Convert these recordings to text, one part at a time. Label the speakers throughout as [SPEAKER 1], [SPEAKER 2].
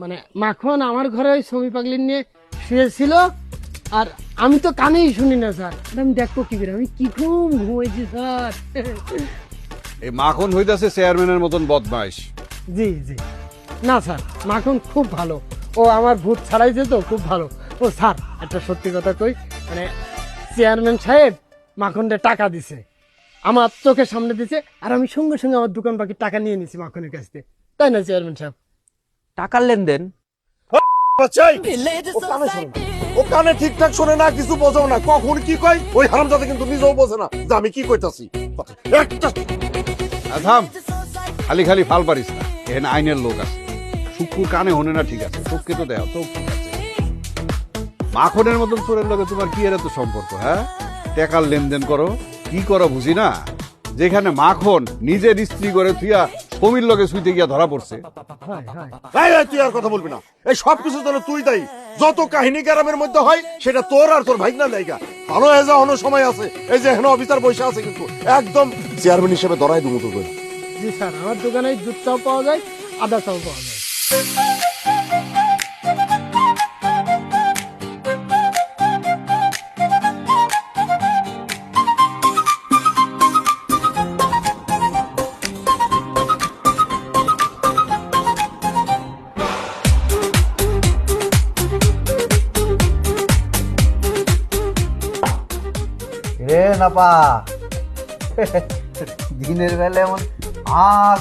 [SPEAKER 1] মানে মাখন আমার ঘরে ওই ছবি পাগলি নিয়ে শুয়েছিল, আর আমি তো কানেই শুনি না স্যার। আমি দেখবো কি করে, আমি কি ঘুমাইছি স্যার।
[SPEAKER 2] এই মাখন হইতাছে চেয়ারম্যানের মতন বদমাইশ।
[SPEAKER 1] জি জি, না স্যার, মাখন খুব ভালো, ও আমার ভূত ছাড়াইছে তো, খুব ভালো। ও স্যার, একটা সত্যি কথা কই, মানে চেয়ারম্যান সাহেব মাখনকে টাকা দিছে, আমার চোখের সামনে দিছে, আর আমি সঙ্গে সঙ্গে আমার দোকান বাকি টাকা নিয়ে নিছি মাখনের কাছ থেকে, তাই না চেয়ারম্যান সাহেব?
[SPEAKER 3] টাকার লেনদেন?
[SPEAKER 4] ও কানে ঠিকঠাক শোনে না, কিছু বোঝো না, কখন কি কয় ওই হারামজাদা কিন্তু নিজেও বোঝে না যে আমি কি কইতাছি। একটা
[SPEAKER 2] থাম, খালি খালি ফাল পারিস না, এখানে আইনের লোক আছে। শুক্র কানে হনে না, ঠিক আছে, চোখকে তো দেও, চোখ ঠিক আছে। মাখনের মতন চোরের লগে তোমার কি এর এত সম্পর্ক? হ্যাঁ, টাকার লেনদেন করো, কি করো বুঝি না। যেখানে মাখন নিজের স্ত্রী করে থুইয়া সমীর লগে শুইতে গিয়া ধরা পড়ছে।
[SPEAKER 4] তুই আর কথা বলবি না, এই সব কিছু জন্য তুই দায়ী। যত কাহিনী গ্রামের মধ্যে হয় সেটা তোর আর তোর ভাইগনার জায়গা। ভালো হয়ে যাওয়ার সময় আছে, এই যে এখানে অফিসার বসে আছে, কিন্তু একদম চেয়ারম্যান হিসেবে ধরাই দেবো তোকে।
[SPEAKER 1] জি স্যার, আমার দোকানে দুধ চাও পাওয়া যায়, আদা চাও পাওয়া যায়।
[SPEAKER 3] রে নাপা, দিনের বেলা এমন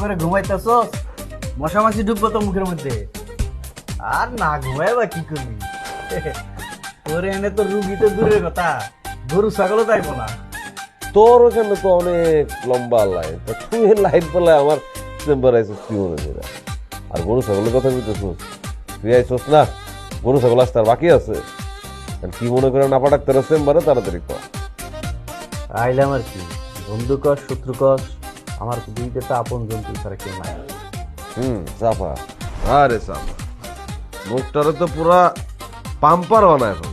[SPEAKER 3] করে ঘুমাইতেছস, মশা মাছি ঢুকবো তো মুখের মধ্যে। আর না ঘুমাই বা কি করবি? তোরে এনে তো রুগী তো দূরের কথা, গরু ছাগলও যাইবো না।
[SPEAKER 5] তোর ওখানে তো অনেক লম্বা লাইন, তুই লাইন পেলে আমার চেম্বার আইসিস কি মনে করে? আর গরু ছাগলের কথা বলতেছিস, তুই আইসস না, গরু ছাগল আসতে আর বাকি আছে। কি মনে করে না পাঠাক তোর চেম্বারে তাড়াতাড়ি কর।
[SPEAKER 3] আইলাম আর কি, বন্ধু কস শত্রু কস, আমার দুইটা তো আপন জন্তু ছাড়া কেউ নাই।
[SPEAKER 5] চাপা, আরে চাপা, মুখটারে তো পুরা পাম্পার বানায় এখন।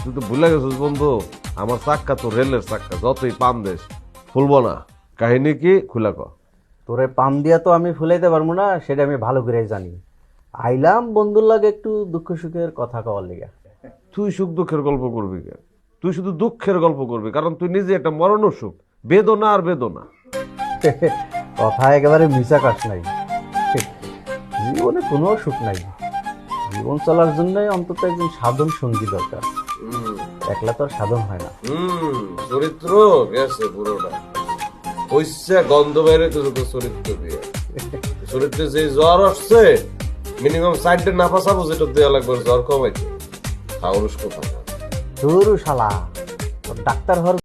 [SPEAKER 5] তুই তো ভুলে গেছিস বন্ধু, আমার চাক্কা তো রেলের চাক্কা, যতই পাম দেশ ফুলবো না। কাহিনী কি খুলা কর।
[SPEAKER 3] তোরে পাম দিয়া তো আমি ফুলাইতে পারবো না, সেটা আমি ভালো করে জানি। আইলাম বন্ধুর লাগে একটু দুঃখ সুখের কথা কওয়ার লেগে।
[SPEAKER 5] তুই সুখ দুঃখের গল্প করবি কেন? তুই শুধু দুঃখের গল্প করবি, কারণ তুই নিজে একটা মরণ সুখ, বেদনা আর বেদনা।
[SPEAKER 3] কথা একেবারে মিশা কাশ নাই, জীবনে কোনো সুখ নাই। জীবন চলার জন্য অন্তত একজন সাধন সঙ্গী দরকার, একলা তো আর সাধন হয় না।
[SPEAKER 5] চরিত্র গেছে পুরোটা, হইছে গন্ধ বাইরে তো চরিত্র দিয়ে। চরিত্রে যে জ্বর আসছে, মিনিমাম 4 নাফা সাবো যেটা দেওয়া লাগবে জ্বর কমাইতে। খাওয়ার কথা
[SPEAKER 3] ধুরু শালা, ডাক্তার হওয়ার